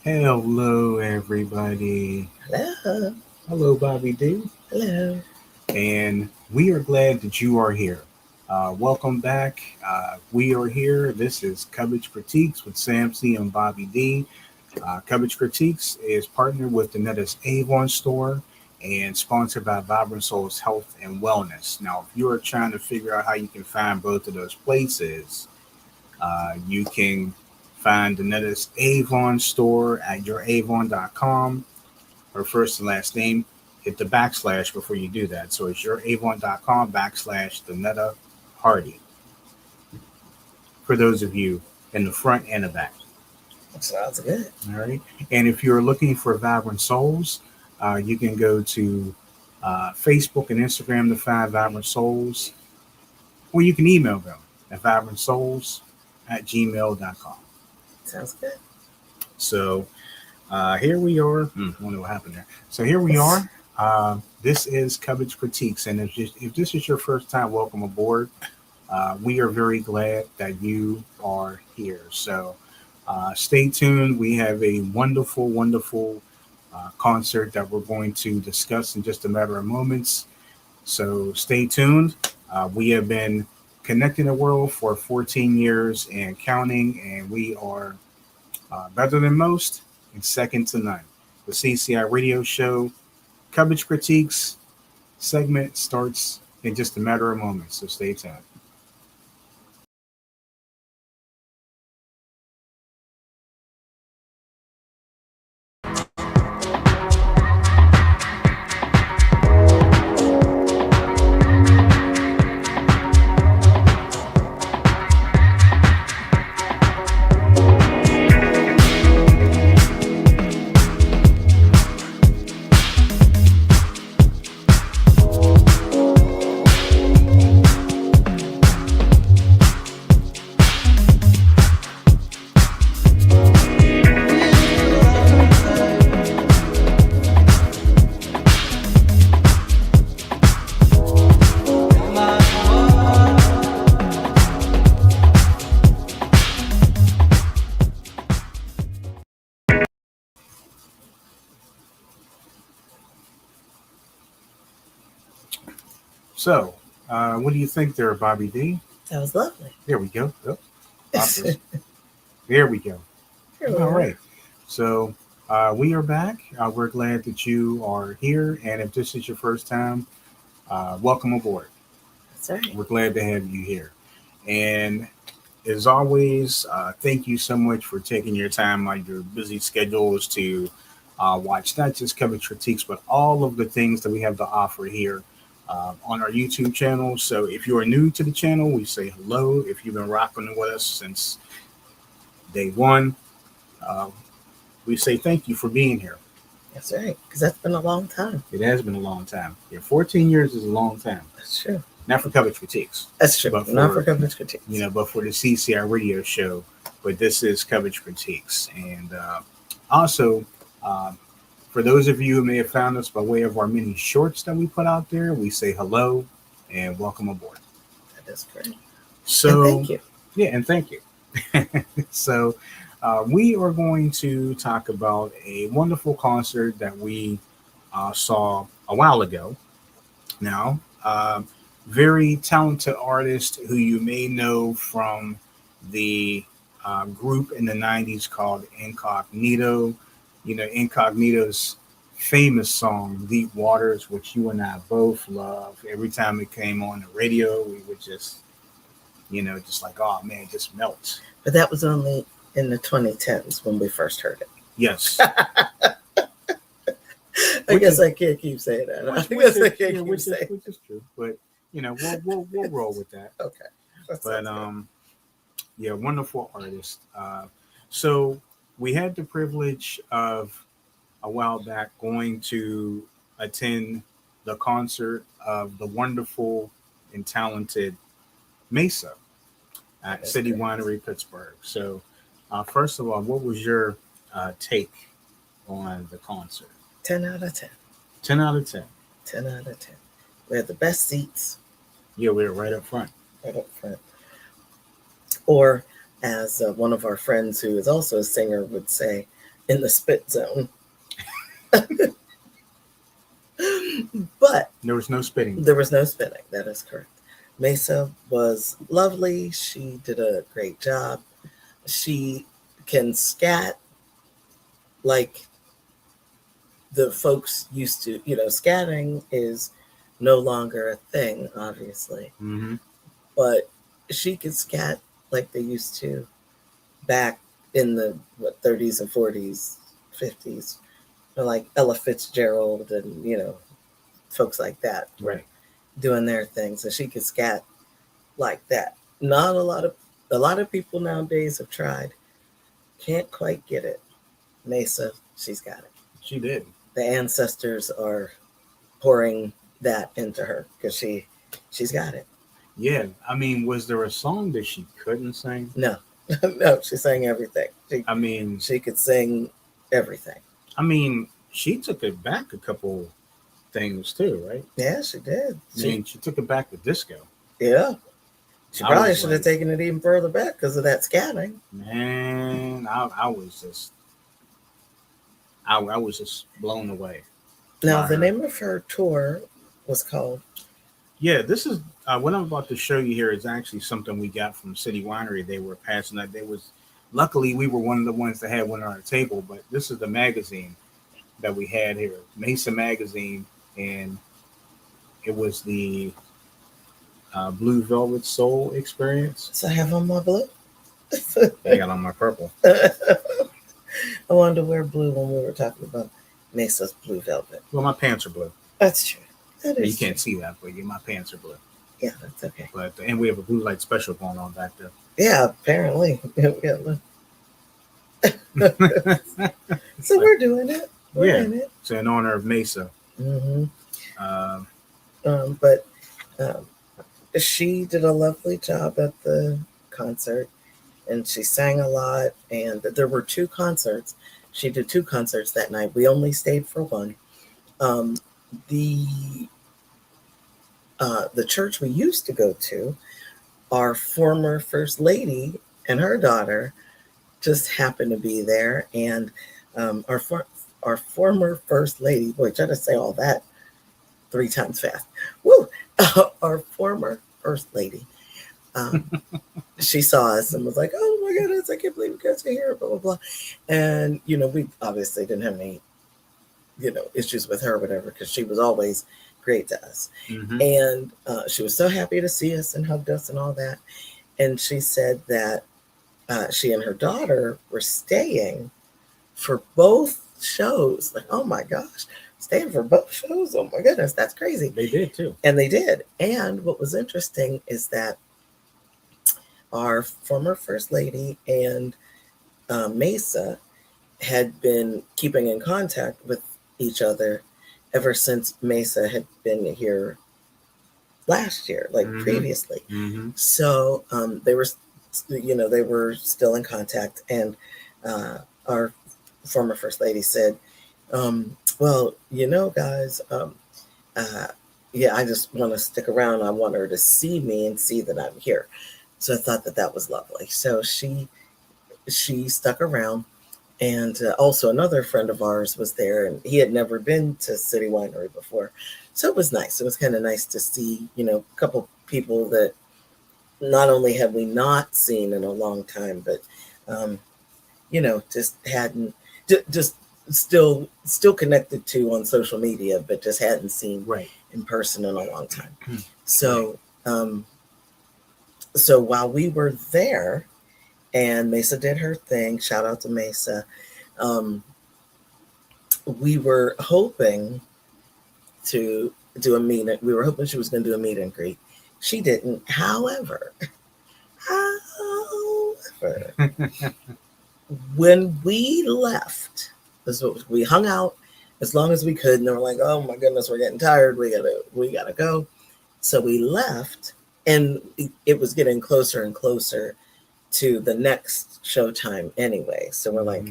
Hello, everybody. Hello. Hello, Bobby D. Hello. And we are glad that you are here. Welcome back. We are here. This is Cubbage Critiques with C and Bobbie D. Cubbage Critiques is partnered with the Netta's Avon store and sponsored by Vibrant Souls Health and Wellness. Now, if you are trying to figure out how you can find both of those places, you can find the Netta's Avon store at youravon.com. Her first and last name. Hit the backslash before you do that. So it's youravon.com backslash the Netta Hardy for those of you in the front and the back. Sounds good. All right. And if you're looking for Vibrant Souls, you can go to Facebook and Instagram to find Vibrant Souls, or you can email them at vibrantsouls@gmail.com. Sounds good. So here we are. I wonder what happened there. So here we are. This is Cubbage Critiques. And if this is your first time, welcome aboard. We are very glad that you are here. So stay tuned. We have a wonderful, wonderful concert that we're going to discuss in just a matter of moments. So stay tuned. We have been connecting the world for 14 years and counting, and we are better than most and second to none. The CCI radio show, Cubbage Critiques segment starts in just a matter of moments, so stay tuned. So, what do you think there, Bobby D? That was lovely. There we go. Oh, there we go. All right. So we are back. We're glad that you are here. And if this is your first time, welcome aboard. That's right. We're glad to have you here. And as always, thank you so much for taking your time on your busy schedules to watch not just Cubbage Critiques, but all of the things that we have to offer here on our YouTube channel. So if you are new to the channel, we say hello. If you've been rocking with us since day one, we say thank you for being here. That's right. Because that's been a long time. It has been a long time. Yeah, 14 years is a long time. That's true. Not for Cubbage Critiques. That's true. But not for Cubbage Critiques. But for the CCI radio show. But this is Cubbage Critiques. And also, for those of you who may have found us by way of our mini shorts that we put out there, we say hello and welcome aboard. That is great. So, and thank you. Yeah, and thank you. So, we are going to talk about a wonderful concert that we saw a while ago. Now, very talented artist who you may know from the group in the 90s called Incognito. You know, Incognito's famous song, Deep Waters, which you and I both love. Every time it came on the radio, we would just, just like, oh man, just melts. But that was only in the 2010s when we first heard it. Yes. I guess I can't keep saying that. Which is true. But, we'll roll with that. Okay. But, wonderful artist. So we had the privilege of a while back going to attend the concert of the wonderful and talented Maysa at City Winery, Pittsburgh. So, first of all, what was your take on the concert? 10 out of 10. 10 out of 10. 10 out of 10. We had the best seats. Yeah, we were right up front. Right up front. Or, as one of our friends who is also a singer would say, in the spit zone. But There was no spitting. there was no spitting. That is correct. Maysa was lovely. She did a great job. She can scat like the folks used to. Scatting is no longer a thing, obviously. Mm-hmm. But she could scat like they used to back in the 30s and 40s, 50s, like Ella Fitzgerald and folks like that, Right. doing their things, and she could scat like that. Not a lot of people nowadays have tried, can't quite get it. Maysa, she's got it. She did. The ancestors are pouring that into her because she's got it. Yeah. I mean, was there a song that she couldn't sing? No, no, she sang everything. She could sing everything. I mean, she took it back a couple things too, right? Yeah, she did. She took it back to disco. Yeah. She probably should have like, taken it even further back because of that scatting. Man, I was just blown away. Now, the name of her tour was called. Yeah, this is what I'm about to show you here is actually something we got from City Winery. They were passing that. Luckily, we were one of the ones that had one on our table, but this is the magazine that we had here, Maysa Magazine, and it was the Blue Velvet Soul Experience. So I have on my blue. I got on my purple. I wanted to wear blue when we were talking about Maysa's Blue Velvet. Well, my pants are blue. That's true. That is you can't see that, but my pants are blue. Yeah, that's okay. But and we have a blue light special going on back there. Yeah, apparently. So we're doing it. We're in it. So in honor of Maysa. Mm-hmm. But she did a lovely job at the concert, and she sang a lot. And there were 2 concerts. She did 2 concerts that night. We only stayed for one. The church we used to go to, our former first lady and her daughter just happened to be there, and our former first lady, boy, try to say all that 3 times fast. Woo! Our former first lady, she saw us and was like, "Oh my goodness, I can't believe you guys are here!" Blah blah blah. And we obviously didn't have any issues with her or whatever, because she was always great to us. Mm-hmm. And she was so happy to see us and hugged us and all that. And she said that she and her daughter were staying for both shows. Like, oh my gosh, staying for both shows. Oh my goodness, that's crazy. They did too. And they did. And what was interesting is that our former first lady and Maysa had been keeping in contact with each other ever since Maysa had been here last year, like previously. Mm-hmm. So they were still in contact, and our former first lady said, well, guys, I just want to stick around. I want her to see me and see that I'm here. So I thought that was lovely. So she stuck around. And also another friend of ours was there, and he had never been to City Winery before. So it was nice. It was kind of nice to see, a couple people that not only had we not seen in a long time, but, just hadn't, just still connected to on social media, but just hadn't seen in person in a long time. So, so while we were there, and Maysa did her thing. Shout out to Maysa. We were hoping to do a meet. We were hoping she was going to do a meet and greet. She didn't. However, when we left, we hung out as long as we could, and they were like, "Oh my goodness, we're getting tired. We gotta go." So we left, and it was getting closer and closer to the next showtime anyway. So we're like,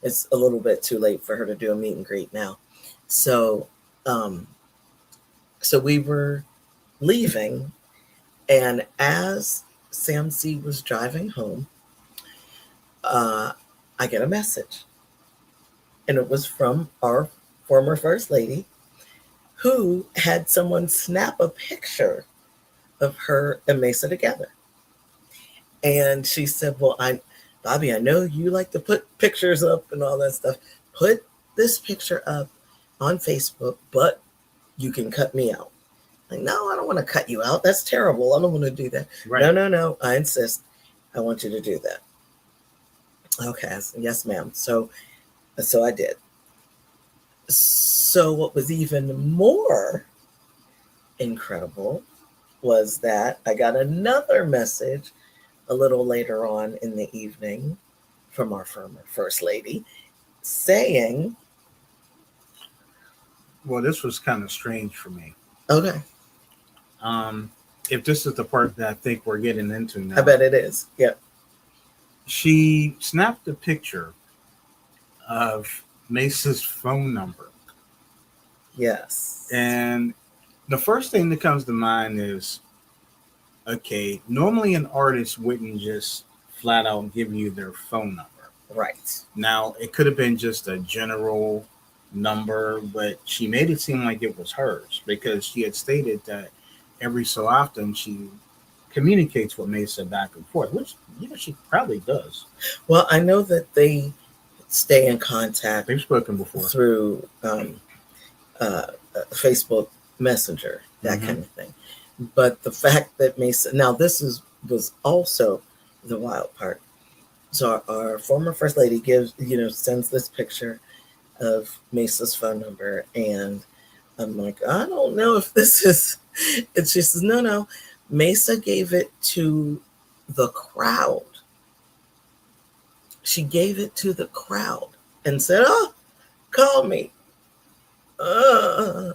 it's a little bit too late for her to do a meet and greet now. So we were leaving, and as Sam C was driving home, I get a message and it was from our former First Lady, who had someone snap a picture of her and Maysa together. And she said, well, Bobbie, I know you like to put pictures up and all that stuff. Put this picture up on Facebook, but you can cut me out. Like, no, I don't want to cut you out. That's terrible. I don't want to do that. Right. No. I insist. I want you to do that. Okay. I said, yes, ma'am. So I did. So what was even more incredible was that I got another message a little later on in the evening from our former First Lady saying, well, this was kind of strange for me. okay. If this is the part that I think we're getting into now. I bet it is. Yep. She snapped a picture of Maysa's phone number. Yes. And the first thing that comes to mind is, okay, normally an artist wouldn't just flat out give you their phone number. Right. Now, it could have been just a general number, but she made it seem like it was hers because she had stated that every so often she communicates with Maysa back and forth, which, she probably does. Well, I know that they stay in contact. They've spoken before through Facebook Messenger, that kind of thing. But the fact that Maysa, now this was also the wild part. So our former First Lady sends this picture of Maysa's phone number, and I'm like, I don't know if this is. And she says, no. Maysa gave it to the crowd. She gave it to the crowd and said, "Oh, call me." I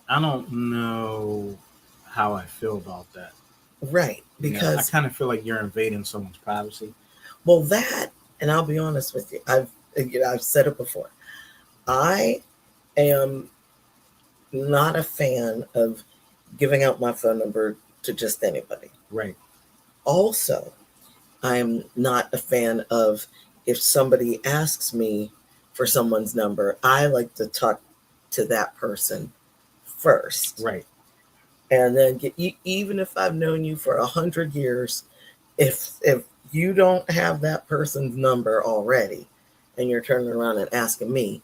don't know how I feel about that. Right, because I kind of feel like you're invading someone's privacy. Well, that, and I'll be honest with you, I've said it before. I am not a fan of giving out my phone number to just anybody. Right. Also, I'm not a fan of, if somebody asks me for someone's number, I like to talk to that person first. Right. And then even if I've known you for 100 years, if you don't have that person's number already and you're turning around and asking me,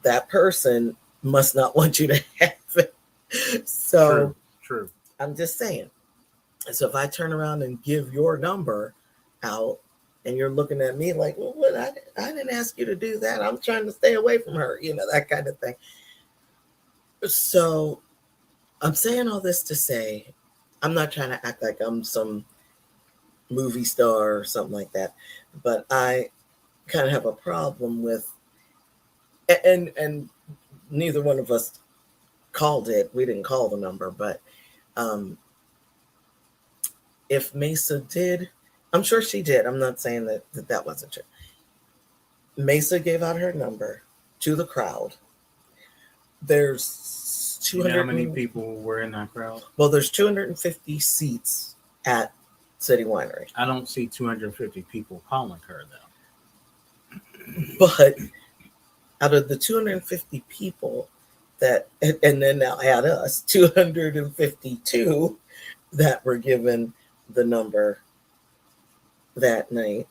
that person must not want you to have it. So True. I'm just saying. So if I turn around and give your number out and you're looking at me like, well, what? I didn't ask you to do that. I'm trying to stay away from her, that kind of thing. So I'm saying all this to say, I'm not trying to act like I'm some movie star or something like that, but I kind of have a problem with, and neither one of us called it. We didn't call the number, but if Maysa did, I'm sure she did. I'm not saying that wasn't true. Maysa gave out her number to the crowd. There's 200. How many people were in that crowd? Well, there's 250 seats at City Winery. I don't see 250 people calling her though. But out of the 250 people that, and then now add us, 252 that were given the number that night.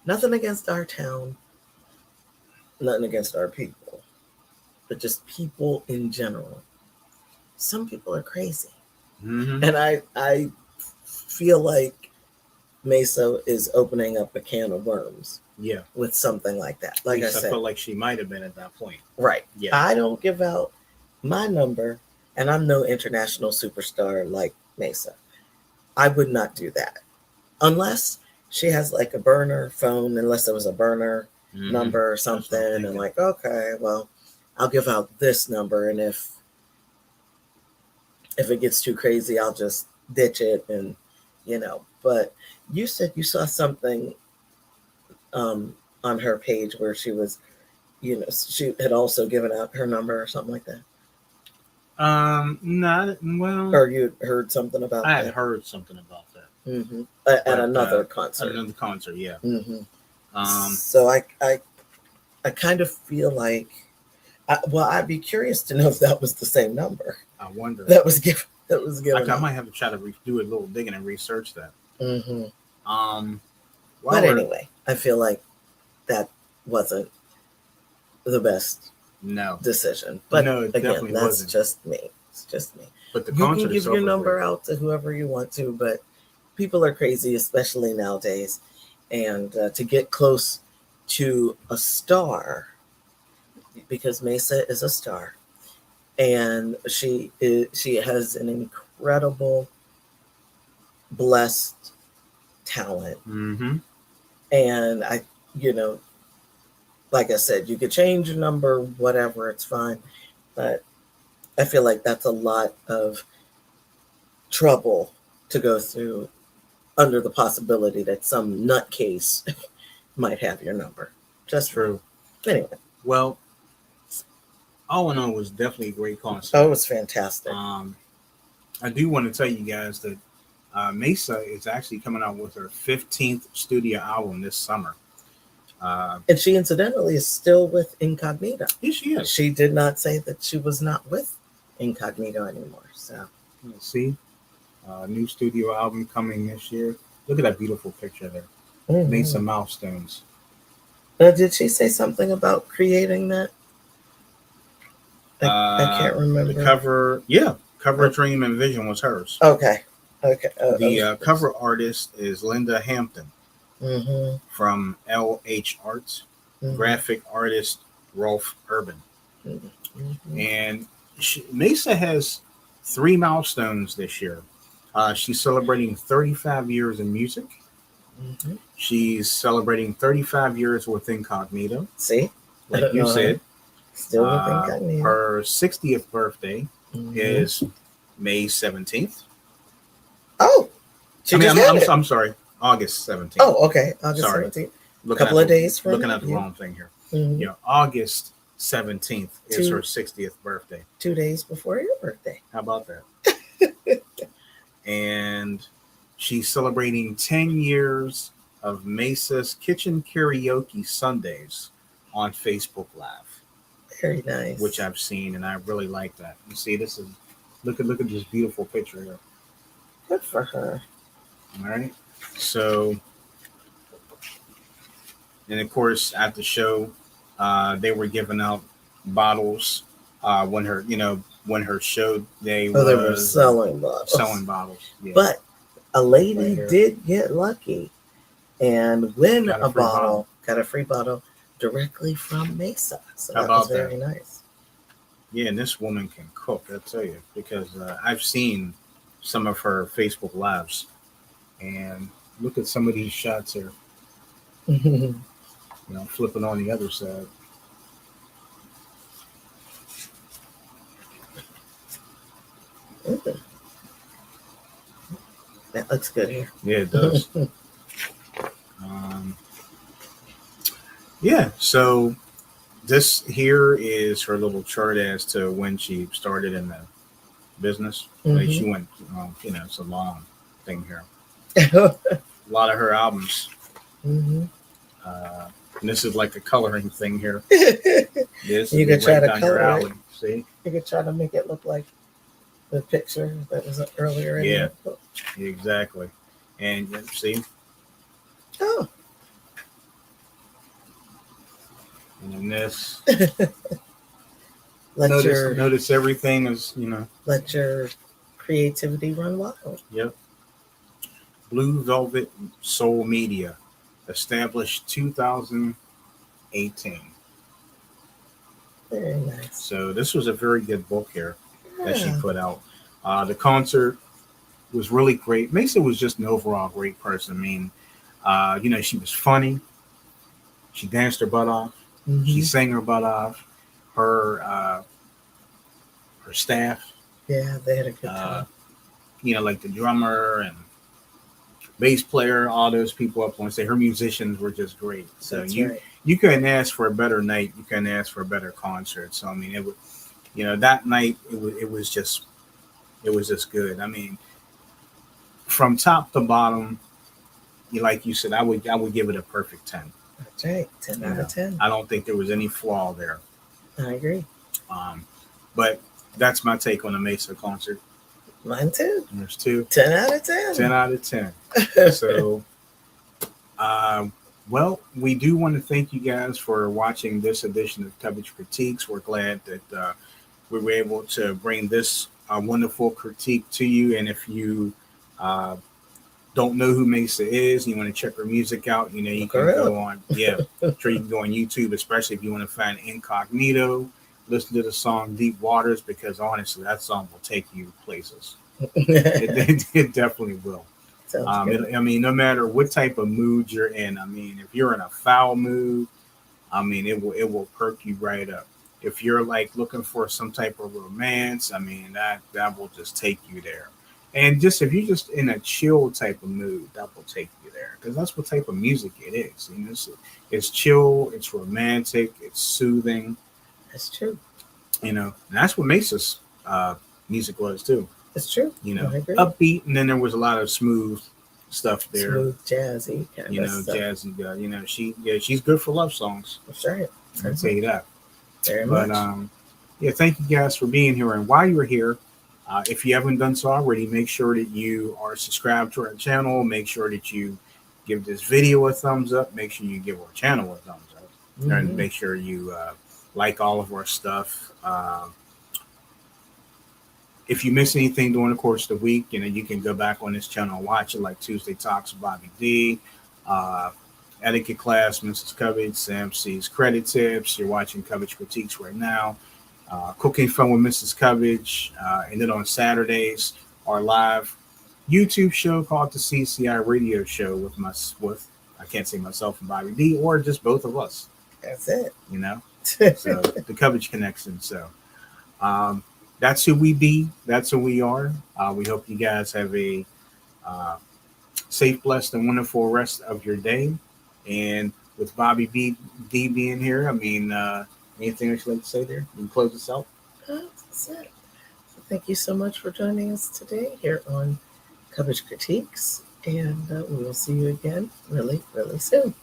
Nothing against our town, nothing against our people, but just people in general. Some people are crazy. Mm-hmm. And I feel like Maysa is opening up a can of worms. Yeah. With something like that. Like I said. I feel like she might have been at that point. Right. Yeah. I don't give out my number, and I'm no international superstar like Maysa. I would not do that. Unless she has like a burner phone, unless there was a burner number or something. And like, okay, well, I'll give out this number. And if it gets too crazy, I'll just ditch it. And, but you said you saw something on her page where she was, she had also given out her number or something like that. Not well. Or you heard something about that? I had heard something about that. At But, another At concert. another concert, yeah. So I kind of feel like, I'd be curious to know if that was the same number I wonder. that was given. That was given. I might have to try to do a little digging and research that. But anyway, I feel like that wasn't the best decision. But no, it definitely that's wasn't. just me. It's just me. But the You can give your number out to whoever you want to, but people are crazy, especially nowadays. And to get close to a star, because Maysa is a star, and she has an incredible, blessed talent. And like I said, you could change your number, whatever, it's fine. But I feel like that's a lot of trouble to go through under the possibility that some nutcase might have your number. Just true. Anyway. Well, all in all, it was definitely a great concert. Oh, it was fantastic. I do want to tell you guys that Maysa is actually coming out with her 15th studio album this summer. And she incidentally is still with Incognito. Yes, she is. She did not say that she was not with Incognito anymore. So let's see. New studio album coming this year. Look at that beautiful picture there. Made some milestones. Did she say something about creating that? I can't remember. The cover Dream and Vision was hers. Okay. The cover artist is Linda Hampton from LH Arts. Graphic artist Rolf Urban. And Maysa has 3 milestones this year. She's celebrating 35 years in music. She's celebrating 35 years with Incognito. See? Like you said. Still with Incognito. Her 60th birthday is May 17th. Oh! I'm sorry. August 17th. Oh, okay. August 17th. A couple of days from looking at the wrong thing here. August 17th is her 60th birthday. 2 days before your birthday. How about that? And she's celebrating 10 years of Maysa's Kitchen Karaoke Sundays on Facebook Live. Very nice. Which I've seen, and I really like that. You see, this is look at this beautiful picture here. Good for her. All right. So, and of course, at the show, they were giving out bottles. When her show day they were selling bottles. Selling bottles. Yeah. But a lady did get lucky and win got a free bottle directly from Maysa. So that was very nice. Yeah, and this woman can cook, I'll tell you, because I've seen some of her Facebook Lives, and look at some of these shots here. Flipping on the other side. That looks good here. Yeah, it does. So this here is her little chart as to when she started in the business. Like she went, it's a long thing here. A lot of her albums. And this is like a coloring thing here. This you could try to color it. See? You could try to make it look like the picture that was earlier in the book. Exactly. And see? Oh. And then this. Notice everything is, Let your creativity run wild. Yep. Blue Velvet Soul Media, established 2018. Very nice. So this was a very good book here that she put out. The concert was really great. Maysa was just an overall great person. I mean, she was funny. She danced her butt off. She sang her butt off. Her staff. Yeah, they had a good time. Like the drummer and bass player, all those people up on stage. Her musicians were just great. So you couldn't ask for a better night. You couldn't ask for a better concert. So I mean, it was, that night it was just good. I mean, from top to bottom, like you said, I would give it a perfect 10. That's right. 10 out of 10. I don't think there was any flaw there. I agree. But that's my take on the Maysa concert. Mine too. There's 2. 10 out of 10. 10 out of 10. So, well, we do want to thank you guys for watching this edition of Cubbage Critiques. We're glad that we were able to bring this wonderful critique to you. And if you don't know who Maysa is, and you want to check her music out, you can go on. Yeah, sure, you can go on YouTube, especially if you want to find Incognito. Listen to the song Deep Waters, because honestly, that song will take you places. It definitely will. No matter what type of mood you're in, if you're in a foul mood, it will perk you right up. If you're like looking for some type of romance, that will just take you there. And just if you're just in a chill type of mood, that will take you there, because that's what type of music it is. It's chill, it's romantic, it's soothing. That's true. And that's what Maysa's music was too. It's true. Upbeat, and then there was a lot of smooth stuff there. Smooth, jazzy kind of stuff. Jazzy. She's good for love songs. That's right. I'll tell you that. Very much. Thank you guys for being here. And while you're here, if you haven't done so already, make sure that you are subscribed to our channel. Make sure that you give this video a thumbs up. Make sure you give our channel a thumbs up. Mm-hmm. And make sure you like all of our stuff. If you miss anything during the course of the week, you can go back on this channel and watch it, like Tuesday Talks with Bobbie D, Etiquette Class, Mrs. Cubbage, Sam C's Credit Tips. You're watching Cubbage Critiques right now. Cooking Fun with Mrs. Cubbage. And then on Saturdays, our live YouTube show called the CCI Radio Show with I can't say myself and Bobbie D, or just both of us. That's it. So the Cubbage Connection. So that's who we be. That's who we are. We hope you guys have a safe, blessed, and wonderful rest of your day. And with Bobbie D being here, anything else you'd like to say there? You can close this out. That's it. So thank you so much for joining us today here on Cubbage Critiques. And we will see you again really, really soon.